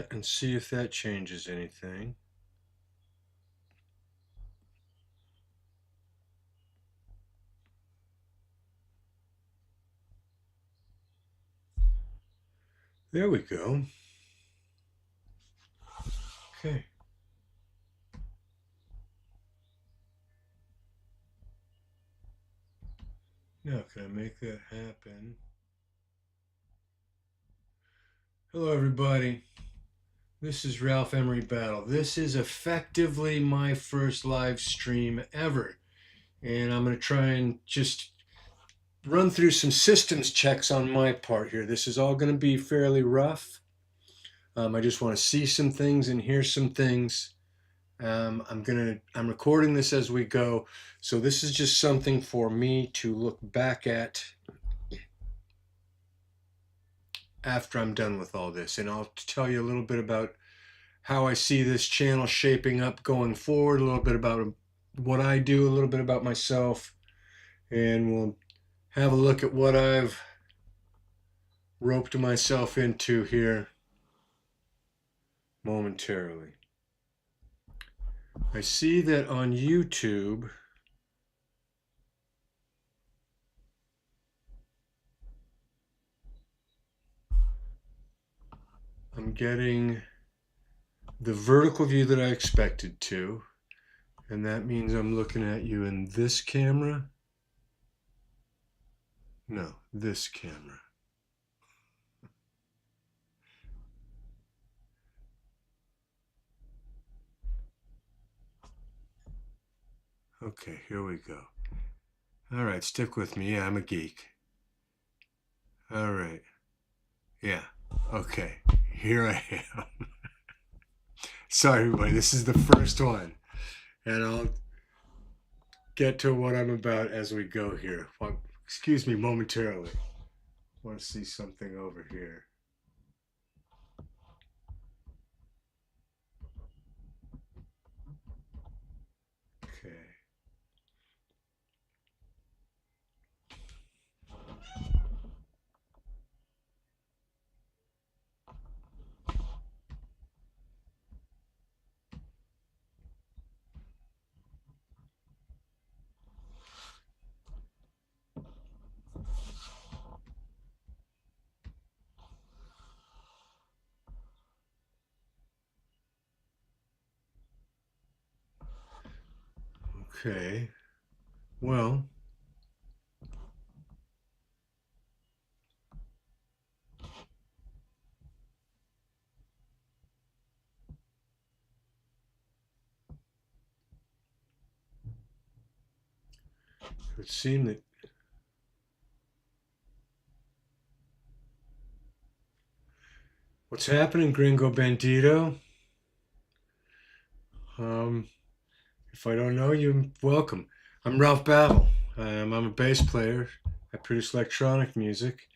that and see if that changes anything. There we go. Okay. Now, can I make that happen? Hello, everybody. This is Ralph Emory Battle. This is effectively my first live stream ever. And I'm going to try and just run through some systems checks on my part here. This is all going to be fairly rough. I just want to see some things and hear some things. I'm recording this as we go, so this is just something for me to look back at after I'm done with all this, and I'll tell you a little bit about how I see this channel shaping up going forward, a little bit about what I do, a little bit about myself, and we'll have a look at what I've roped myself into here momentarily. I see that on YouTube I'm getting the vertical view that I expected to, and that means I'm looking at you in this camera. No, this camera. Okay, here we go. All right, stick with me. Yeah, I'm a geek. All right. Yeah. Okay, here I am. Sorry, everybody. This is the first one, and I'll get to what I'm about as we go here. Well, excuse me momentarily. I want to see something over here. Okay. Okay. Well, it would seem that what's happening, Gringo Bandito? Um, if I don't know you, welcome. I'm Ralph Battle. I'm a bass player. I produce electronic music.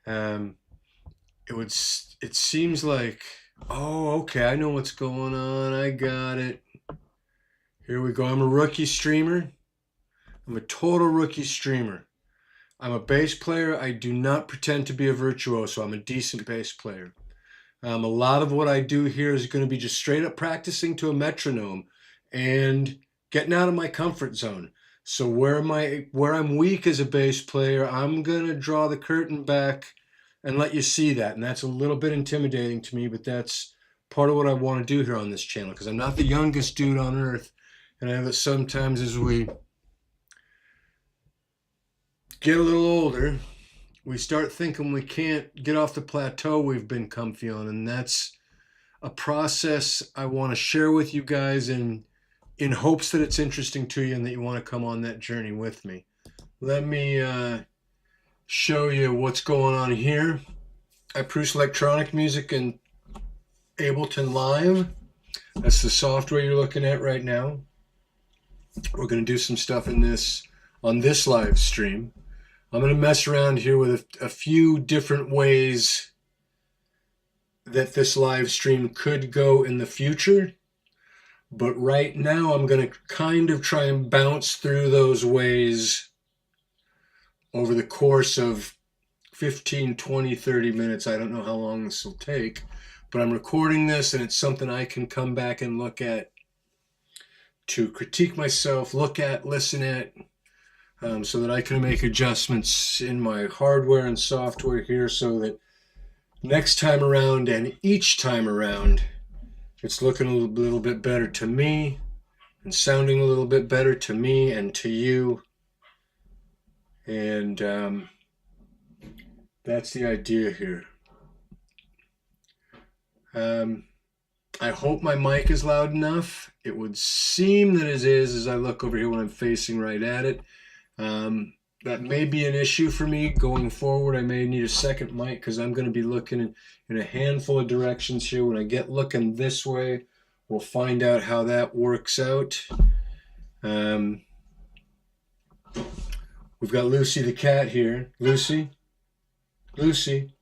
Um, it seems like, oh, okay, I know what's going on. I got it. Here we go. I'm a rookie streamer. I'm a total rookie streamer. I'm a bass player. I do not pretend to be a virtuoso. I'm a decent bass player. A lot of what I do here is going to be just straight up practicing to a metronome and getting out of my comfort zone. So where I'm weak as a bass player, I'm going to draw the curtain back and let you see that. And that's a little bit intimidating to me, but that's part of what I want to do here on this channel because I'm not the youngest dude on earth. And I know that sometimes as we get a little older, we start thinking we can't get off the plateau we've been comfy on, and that's a process I want to share with you guys in hopes that it's interesting to you and that you want to come on that journey with me. Let me show you what's going on here. I produce electronic music in Ableton Live. That's the software you're looking at right now. We're going to do some stuff in this on this live stream. I'm going to mess around here with a few different ways that this live stream could go in the future. But right now, I'm going to kind of try and bounce through those ways over the course of 15, 20, 30 minutes. I don't know how long this will take. but I'm recording this and it's something I can come back and look at to critique myself, look at, listen at, so that I can make adjustments in my hardware and software here so that next time around and each time around, it's looking a little bit better to me and sounding a little bit better to me and to you. And that's the idea here. Um, I hope my mic is loud enough. It would seem that it is as I look over here when I'm facing right at it. Um, that may be an issue for me going forward. I may need a second mic because I'm going to be looking in a handful of directions here. When I get looking this way, we'll find out how that works out. Um, we've got Lucy the cat here. Lucy, Lucy,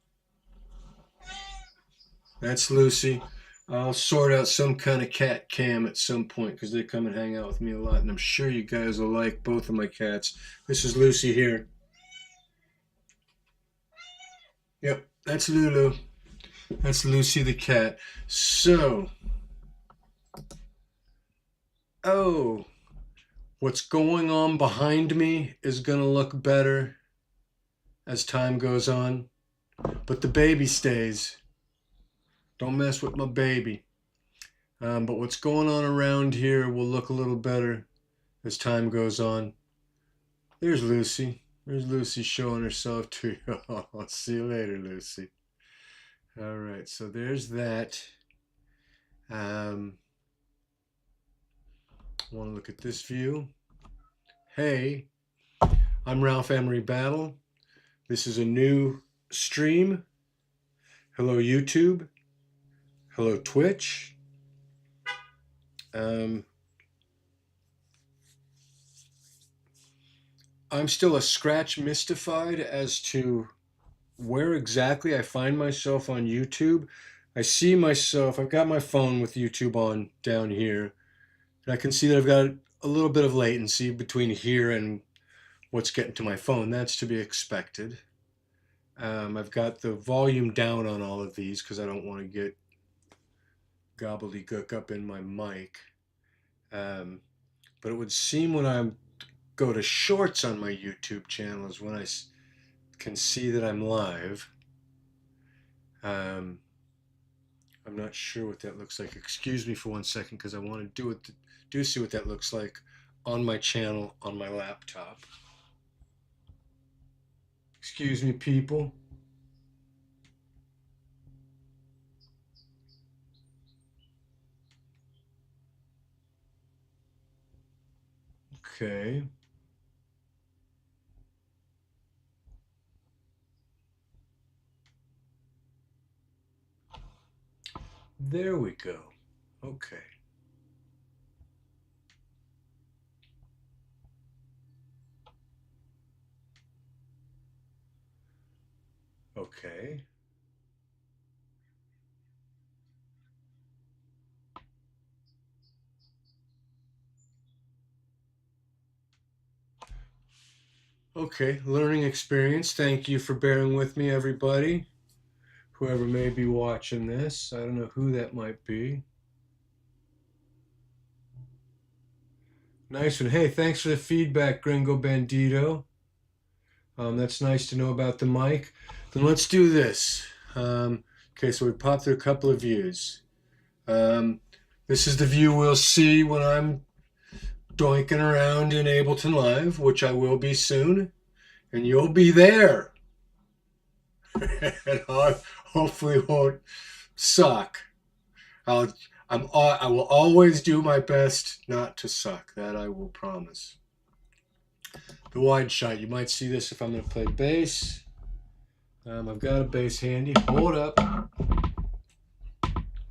that's Lucy. I'll sort out some kind of cat cam at some point because they come and hang out with me a lot, and I'm sure you guys will like both of my cats. This is Lucy here. Yep, that's Lulu. That's Lucy the cat. So, oh, what's going on behind me is going to look better as time goes on, but the baby stays. Don't mess with my baby. But what's going on around here will look a little better as time goes on. There's Lucy. There's Lucy showing herself to you. I'll see you later, Lucy. All right, so there's that. Want to look at this view? Hey, I'm Ralph Emory Battle. This is a new stream. Hello, YouTube. Hello, Twitch. I'm still a scratch mystified as to where exactly I find myself on YouTube. I see myself, I've got my phone with YouTube on down here, and I can see that I've got a little bit of latency between here and what's getting to my phone. That's to be expected. I've got the volume down on all of these because I don't want to get gobbledygook up in my mic. But it would seem when I go to shorts on my YouTube channel is when I can see that I'm live. I'm not sure what that looks like. Excuse me for 1 second because I want to do see what that looks like on my channel on my laptop. Excuse me, people. Okay. There we go. Okay. Okay. Okay. Learning experience. Thank you for bearing with me, everybody. Whoever may be watching this. I don't know who that might be. Nice one. Hey, thanks for the feedback, Gringo Bandito. That's nice to know about the mic. Then let's do this. Okay, so we popped through a couple of views. This is the view we'll see when I'm doinking around in Ableton Live, which I will be soon, and you'll be there. And I hopefully won't suck. I will always do my best not to suck. That I will promise. The wide shot. You might see this if I'm going to play bass. I've got a bass handy. Hold up.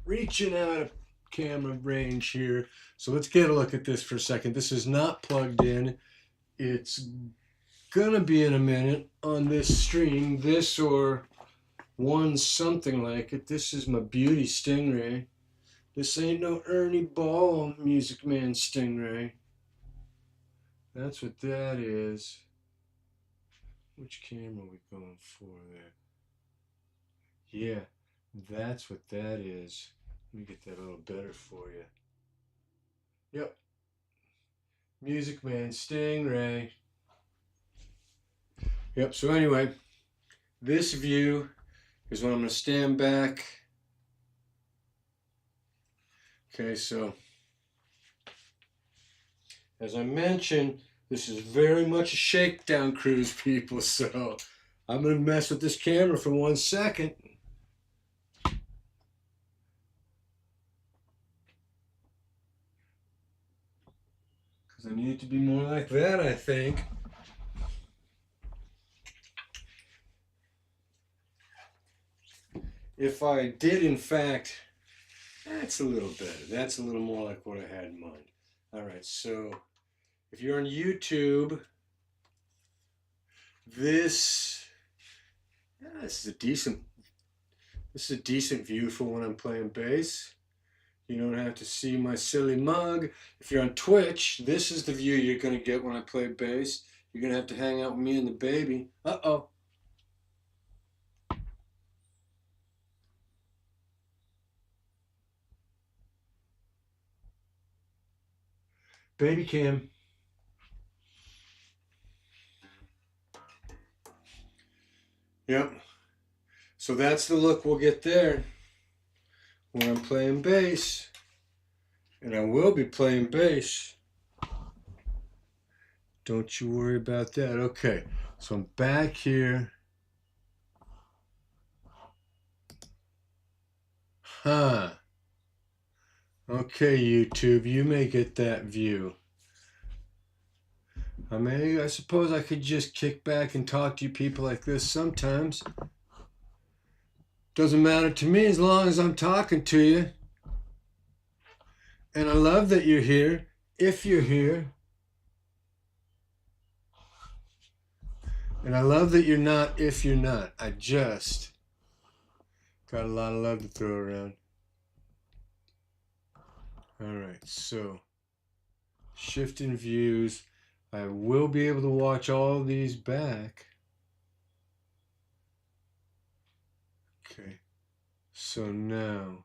Reaching out of camera range here. So let's get a look at this for a second. This is not plugged in. It's going to be in a minute on this stream. This or one something like it. This is my beauty Stingray. This ain't no Ernie Ball Music Man Stingray. That's what that is. Which camera are we going for there? Yeah, That's what that is. Let me get that a little better for you. Yep. Music Man Stingray. Yep. So anyway, this view is when I'm going to stand back. Okay, so as I mentioned, this is very much a shakedown cruise, people. So I'm going to mess with this camera for 1 second. Because I need it to be more like that, I think. If I did, in fact, that's a little better. That's a little more like what I had in mind. All right, so if you're on YouTube, this this is a decent view for when I'm playing bass. You don't have to see my silly mug. If you're on Twitch, this is the view you're gonna get when I play bass. You're gonna have to hang out with me and the baby. Uh-oh. Baby cam. Yep. So that's the look we'll get there when I'm playing bass. And I will be playing bass. Don't you worry about that. Okay, so I'm back here. Huh. Okay, YouTube, you may get that view. I suppose I could just kick back and talk to you people like this sometimes. Doesn't matter to me as long as I'm talking to you. And I love that you're here, if you're here. And I love that you're not, if you're not. I just got a lot of love to throw around. All right, so shifting views. I will be able to watch all these back. Okay, so now,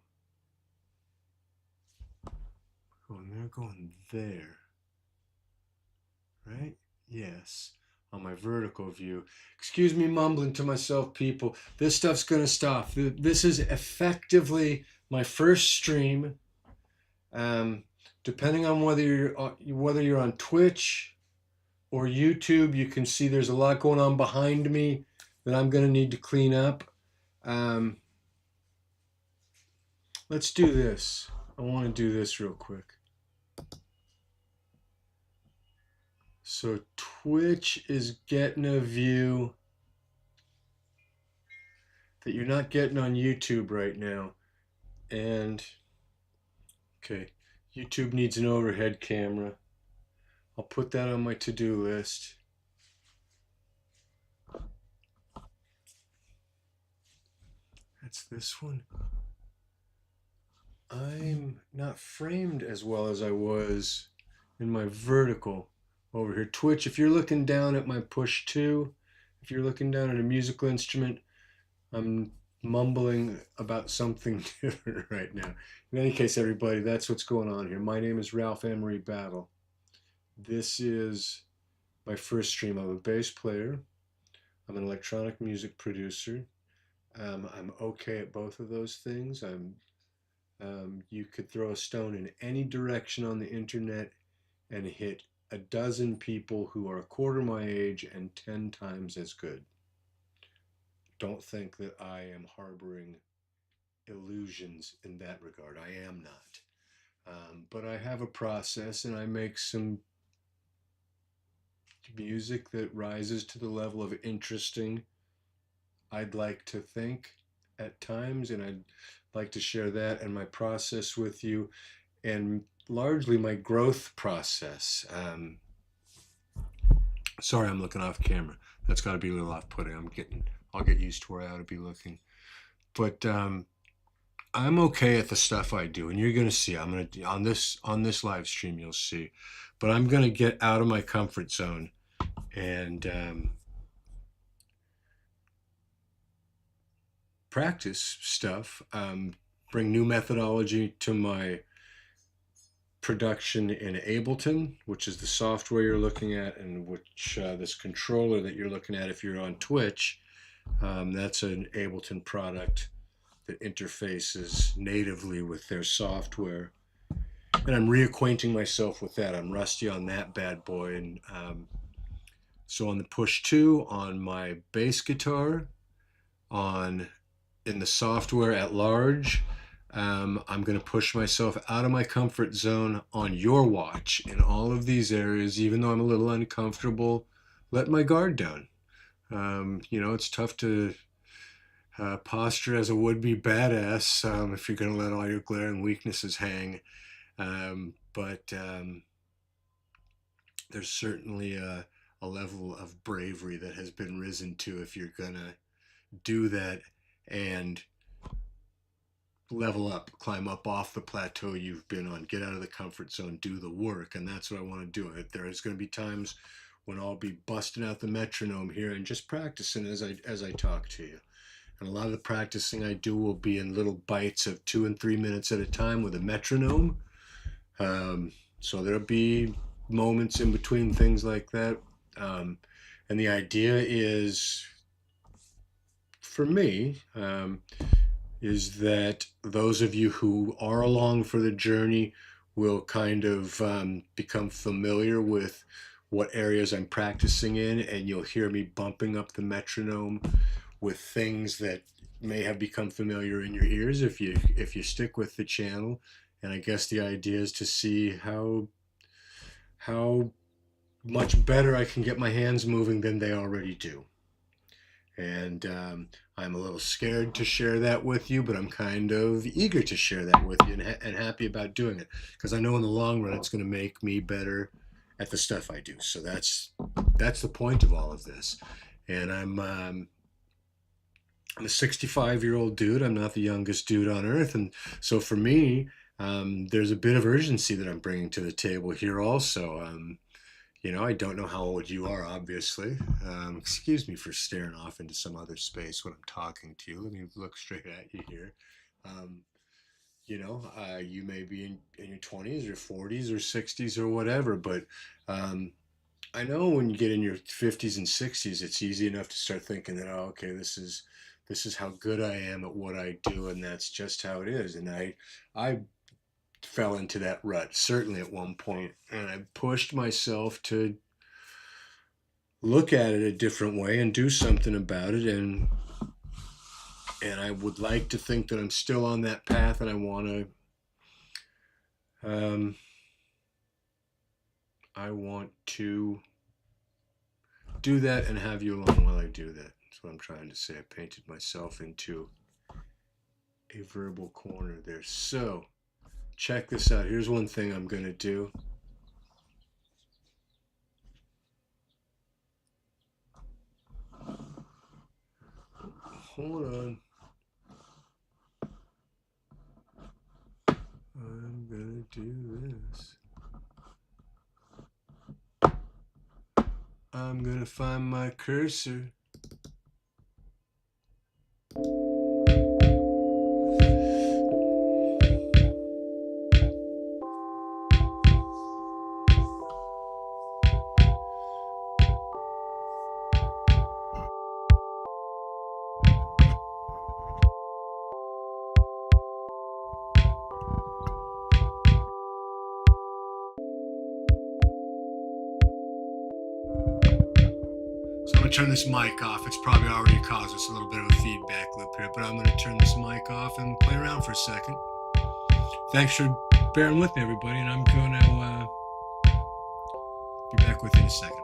oh, and they're going there, right? Yes, on my vertical view. Excuse me mumbling to myself, people. This stuff's gonna stop. This is effectively my first stream. Depending on whether you're on Twitch or YouTube, you can see there's a lot going on behind me that I'm gonna need to clean up. Let's do this. I want to do this real quick. So Twitch is getting a view that you're not getting on YouTube right now. And, okay, YouTube needs an overhead camera. I'll put that on my to-do list. That's this one. I'm not framed as well as I was in my vertical over here. Twitch, if you're looking down at my push 2, if you're looking down at a musical instrument, I'm mumbling about something different right now. In any case, everybody, that's what's going on here. My name is Ralph Emory Battle. This is my first stream. I'm a bass player. I'm an electronic music producer. I'm okay at both of those things. You could throw a stone in any direction on the internet and hit a dozen people who are a quarter my age and 10 times as good. Don't think that I am harboring illusions in that regard. I am not. But I have a process and I make some music that rises to the level of interesting, I'd like to think, at times, and I'd like to share that and my process with you, and largely my growth process. Sorry, I'm looking off camera. That's got to be a little off-putting. I'll get used to where I ought to be looking. But I'm okay at the stuff I do, and you're gonna see. I'm gonna on this live stream, you'll see. But I'm gonna get out of my comfort zone and practice stuff, bring new methodology to my production in Ableton, which is the software you're looking at, and which this controller that you're looking at if you're on Twitch, that's an Ableton product that interfaces natively with their software. And I'm reacquainting myself with that. I'm rusty on that bad boy. And so on the push two, on my bass guitar, on in the software at large, I'm going to push myself out of my comfort zone on your watch in all of these areas, even though I'm a little uncomfortable. Let my guard down. It's tough to posture as a would-be badass if you're going to let all your glaring weaknesses hang. But there's certainly a level of bravery that has been risen to if you're going to do that and level up, climb up off the plateau you've been on, get out of the comfort zone, do the work. And that's what I want to do. There's going to be times when I'll be busting out the metronome here and just practicing as I talk to you. And a lot of the practicing I do will be in little bites of 2 and 3 minutes at a time with a metronome. So there'll be moments in between things like that. And the idea is, for me, is that those of you who are along for the journey will kind of become familiar with what areas I'm practicing in, and you'll hear me bumping up the metronome with things that may have become familiar in your ears if you stick with the channel. And I guess the idea is to see how much better I can get my hands moving than they already do. And I'm a little scared to share that with you, but I'm kind of eager to share that with you and happy about doing it, because I know in the long run it's going to make me better at the stuff I do. So that's the point of all of this. And I'm a 65-year-old dude. I'm not the youngest dude on earth, and so for me, there's a bit of urgency that I'm bringing to the table here also. I don't know how old you are, obviously. Excuse me for staring off into some other space when I'm talking to you. Let me look straight at you here. You may be in your 20s or 40s or 60s or whatever, but I know when you get in your 50s and 60s, it's easy enough to start thinking that, oh, okay, this is how good I am at what I do, and that's just how it is. And I fell into that rut, certainly at one point, and I pushed myself to look at it a different way and do something about it, and I would like to think that I'm still on that path, and I want to do that and have you along while I do that. That's what I'm trying to say. I painted myself into a verbal corner there. So check this out. Here's one thing I'm going to do. Hold on. I'm going to do this. I'm going to find my cursor. So I'm going to turn this mic off. It's probably already caused us a little bit of a feedback loop here, but I'm going to turn this mic off and play around for a second. Thanks for bearing with me, everybody, and I'm going to be back with you in a second.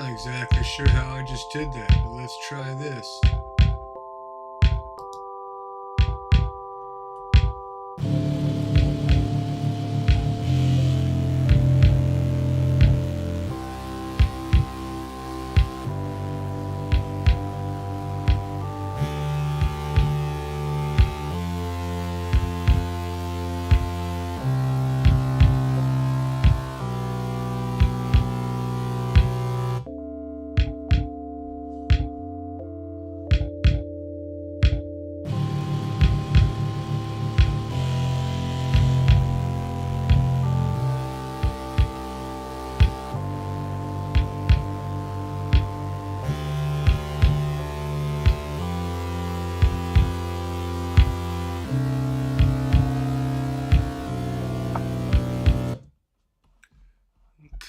not exactly sure how I just did that, but let's try this.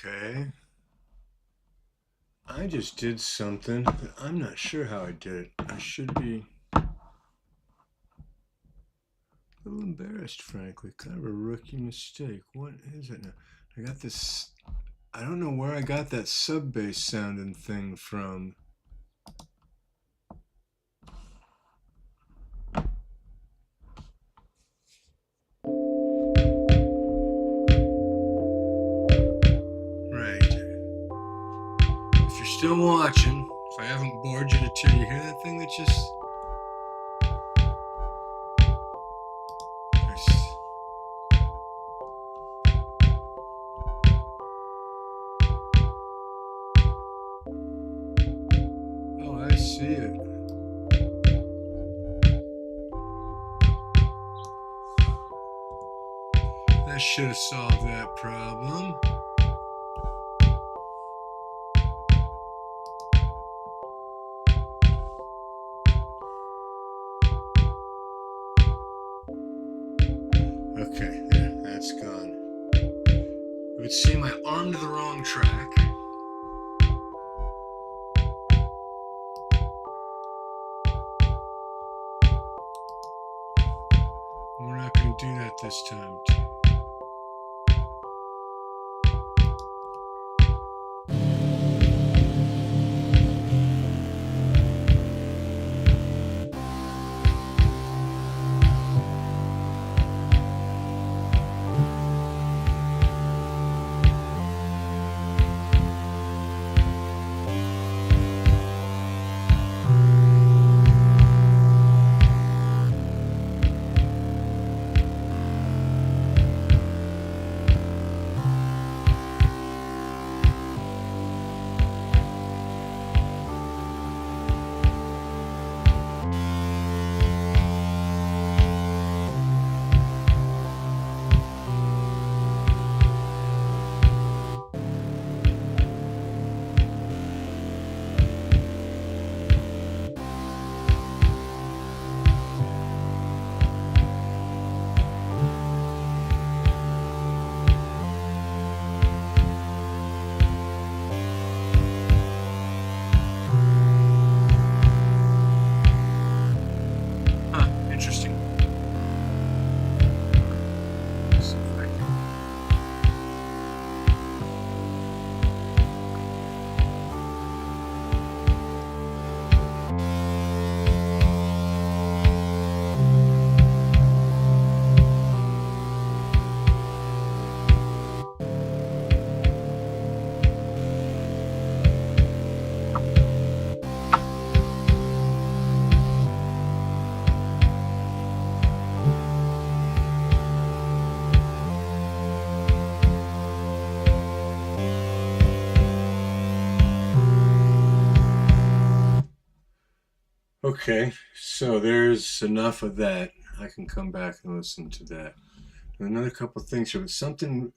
Okay. I just did something, but I'm not sure how I did it. I should be a little embarrassed, frankly. Kind of a rookie mistake. What is it now? I got this. I don't know where I got that sub bass sounding thing from. Right. If you're still watching, if I haven't bored you to tears, you hear that thing that just. Oh, I see it. That should have solved that problem. Okay, there, that's gone. You would see my arm to the wrong track. We're not going to do that this time. Huh, interesting. Let's see if I can. Okay, so there's enough of that. I can come back and listen to that. Another couple things here, but something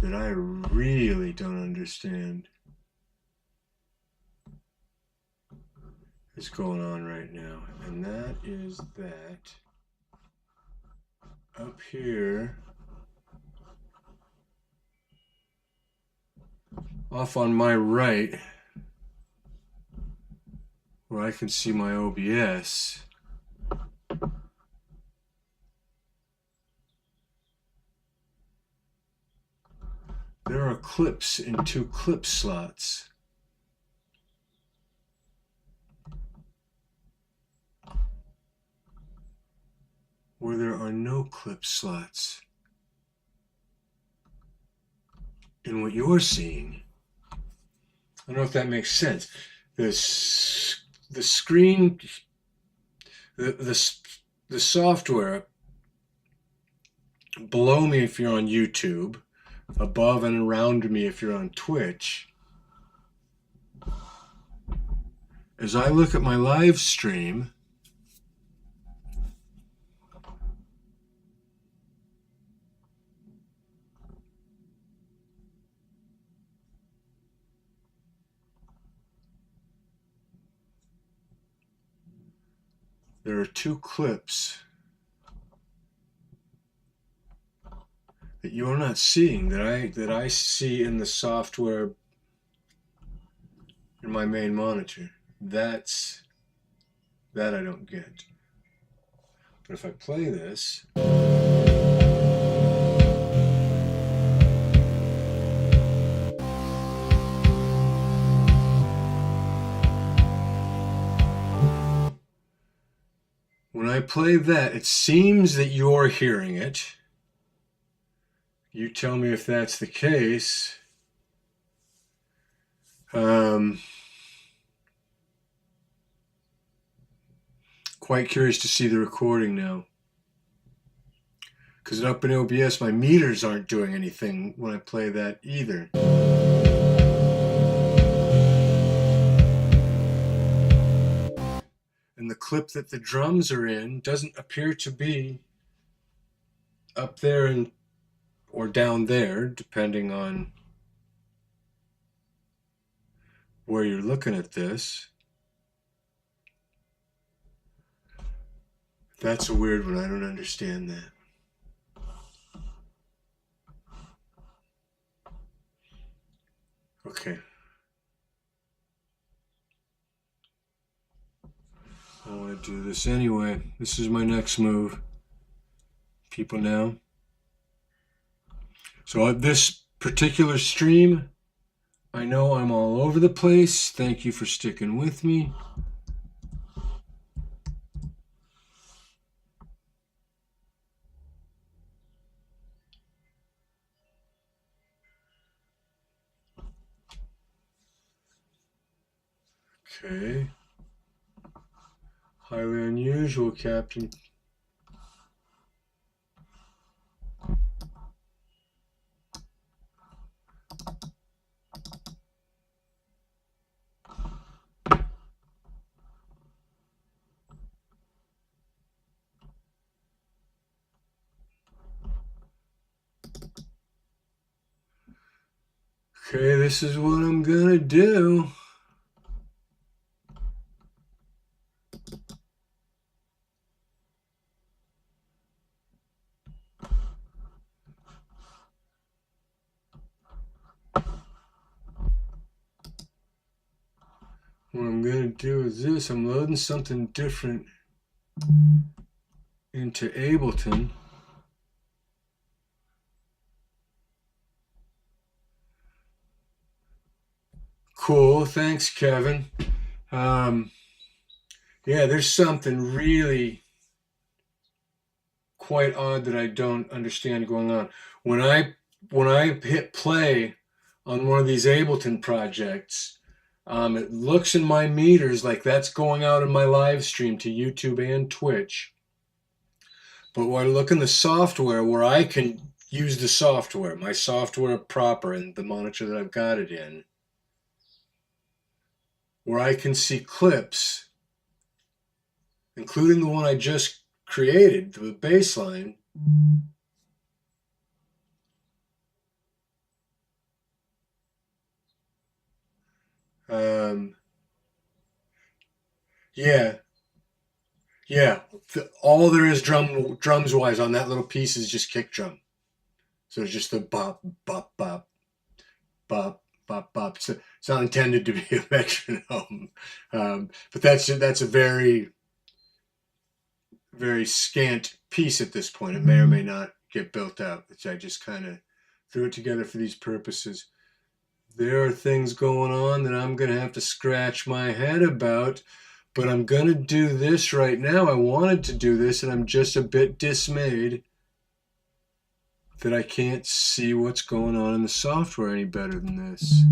that I really don't understand is going on right now, and that is that up here, off on my right, where I can see my OBS, There are clips in two clip slots. Where there are no clip slots in what you're seeing. I don't know if that makes sense. The screen, the software below me if you're on YouTube, above and around me if you're on Twitch. As I look at my live stream, there are two clips that you're not seeing that I see in the software in my main monitor. That I don't get. But if I play this, when I play that, it seems that you're hearing it. You tell me if that's the case. Quite curious to see the recording now. Because up in OBS, my meters aren't doing anything when I play that either. And the clip that the drums are in doesn't appear to be up there and or down there, depending on where you're looking at this. That's a weird one. I don't understand that. Okay. I want to do this anyway. This is my next move. People now. So this particular stream, I know I'm all over the place. Thank you for sticking with me. Okay. Highly unusual, Captain. Okay, this is what I'm gonna do. What I'm gonna do is this. I'm loading something different into Ableton. Cool, thanks, Kevin. Yeah, there's something really quite odd that I don't understand going on. When I hit play on one of these Ableton projects, it looks in my meters like that's going out in my live stream to YouTube and Twitch. But when I look in the software where I can use the software, my software proper and the monitor that I've got it in, where I can see clips, including the one I just created, the bass line. Yeah, yeah. All there is drums wise on that little piece is just kick drum. So it's just the bop, bop, bop, bop, bop, bop. So it's not intended to be a metronome, but that's a very, very scant piece at this point. It may or may not get built out, which I just kind of threw it together for these purposes. There are things going on that I'm going to have to scratch my head about, but I'm going to do this right now. I wanted to do this, and I'm just a bit dismayed that I can't see what's going on in the software any better than this.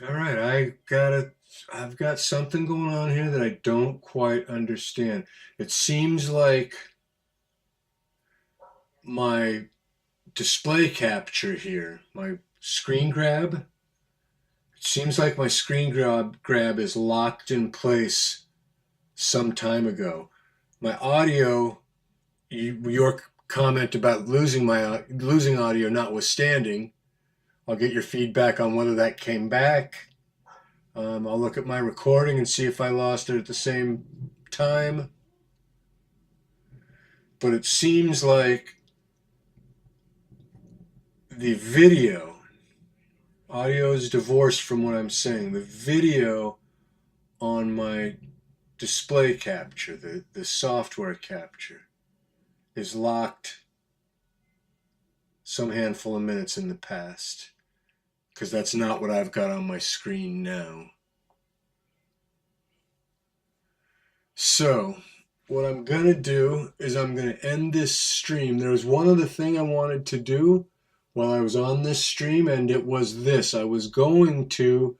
All right, I've got something going on here that I don't quite understand. It seems like my display capture here, my screen grab, it seems like my screen grab is locked in place some time ago. My audio, your comment about losing audio notwithstanding, I'll get your feedback on whether that came back. I'll look at my recording and see if I lost it at the same time. But it seems like the audio is divorced from what I'm saying. The video on my display capture, the software capture, is locked some handful of minutes in the past, because that's not what I've got on my screen now. So, what I'm going to do is I'm going to end this stream. There was one other thing I wanted to do while I was on this stream, and it was this. I was going to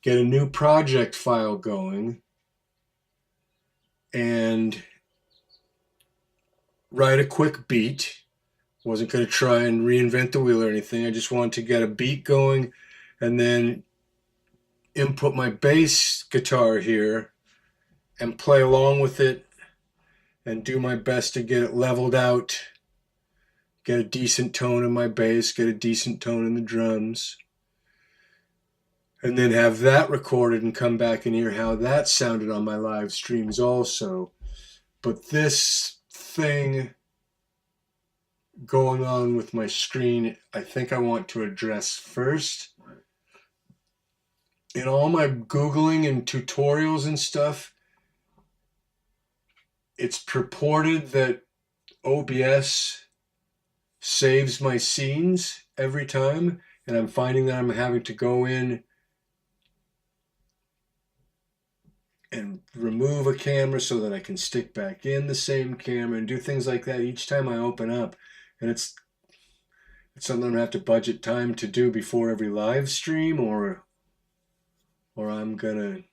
get a new project file going and write a quick beat. Wasn't going to try and reinvent the wheel or anything. I just wanted to get a beat going and then input my bass guitar here and play along with it and do my best to get it leveled out, get a decent tone in my bass, get a decent tone in the drums, and then have that recorded and come back and hear how that sounded on my live streams also. But this thing going on with my screen, I think I want to address first. In all my Googling and tutorials and stuff, it's purported that OBS saves my scenes every time, and I'm finding that I'm having to go in and remove a camera so that I can stick back in the same camera and do things like that each time I open up. And it's something I'm gonna have to budget time to do before every live stream, or I'm gonna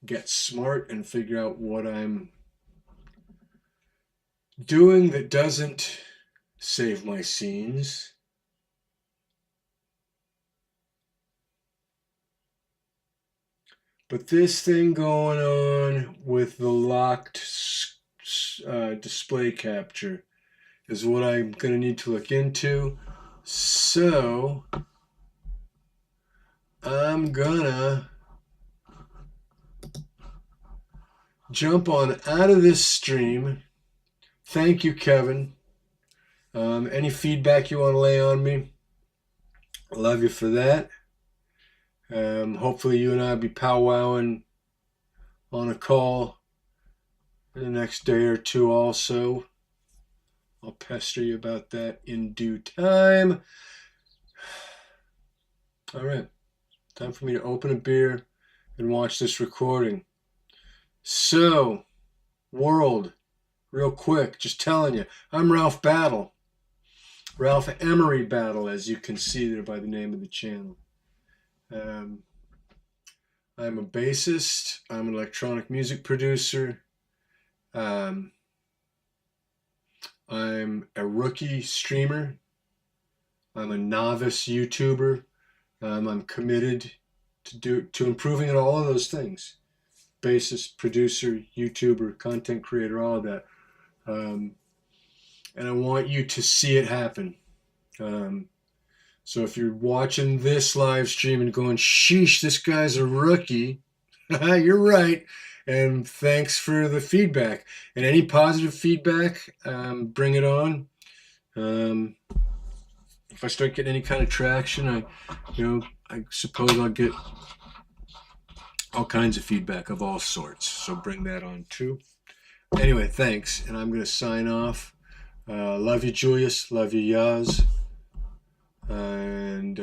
get smart and figure out what I'm doing that doesn't save my scenes. But this thing going on with the locked display capture is what I'm going to need to look into. So I'm gonna jump on out of this stream. Thank you, Kevin. Any feedback you want to lay on me, I love you for that. Hopefully you and I will be powwowing on a call for the next day or two also. I'll pester you about that in due time. All right, time for me to open a beer and watch this recording. So, world, real quick, just telling you, I'm Ralph Battle. Ralph Emory Battle, as you can see there by the name of the channel. I'm a bassist. I'm an electronic music producer. I'm a rookie streamer. I'm a novice YouTuber. I'm committed to improving at all of those things. Bassist, producer, YouTuber, content creator, all of that. And I want you to see it happen. So if you're watching this live stream and going, sheesh, this guy's a rookie, you're right. And thanks for the feedback. And any positive feedback, bring it on. If I start getting any kind of traction, I suppose I'll get all kinds of feedback of all sorts. So bring that on too. Anyway, thanks. And I'm going to sign off. Love you, Julius. Love you, Yaz. And